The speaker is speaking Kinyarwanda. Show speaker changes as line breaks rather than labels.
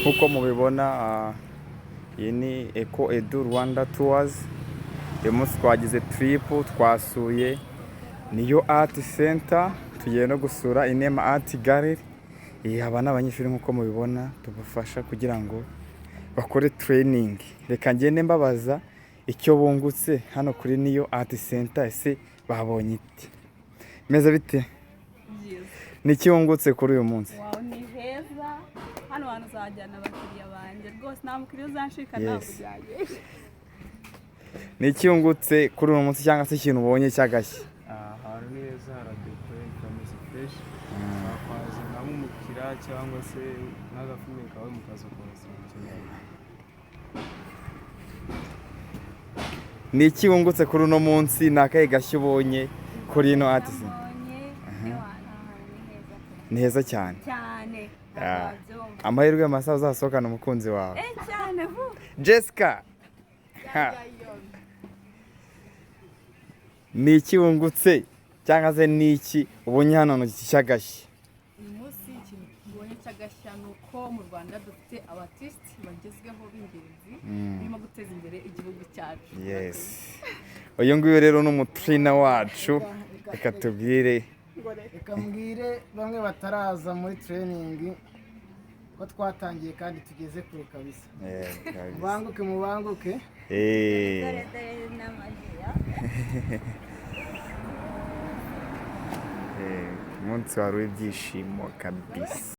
nk'uko mubibona iyi ni Eco Edu Rwanda Tours. Uyu munsi twagize trip, twasuye niyo Art Center, tugiye no gusura Inema Art Gallery. Aba ni abanyeshuri nk'uko mubibona tubafasha kugira ngo bakore training. Reka ngende mbabaza icyo bungutse hano kuri niyo Art Center. Ese babonye iti meze bite? Ni iki wungutse kuri uyu munsi?
Wow, ni heza. Hano hantu uzajyana abakiriya banjye rwose, nta mukiriya uzanshika ntabwo byaje.
Ni iki wungutse kuri uyu munsi cyangwa se ikintu ubonye cyagashya?
Ahantu ni heza, haradekoye, kameze fresh. Wakwazanamo umukiriya cyangwa se n'agafume kawe mukaza kuhasohokera.
Ni iki wungutse kuri uno munsi? Ni akahe gashya ubonye kuri ino Art Center? Ni heza cyane.
Cyane.
Amahirwe y'amasaha uzasohokana umukunzi wawe.
Cyane vu.
Jessica. Ni iki wungutse cyangwa se ni iki ubonye hano cyagashya?
Uyu munsi ikintu ubonye cyagashya ni uko mu Rwanda dufite abatisiti bagezweho b'ingenzi birimo guteza imbere igihugu cyacu.
Yes. Uyu nguyu rero ni umutrina wacu. Reka tubwire.
Reka mbwire bamwe bataraza muri training ko twatangiye kandi tugeze kure kabisa. Mubanguke mubanguke.
Umunsi wari w'ibyishimo kabisa.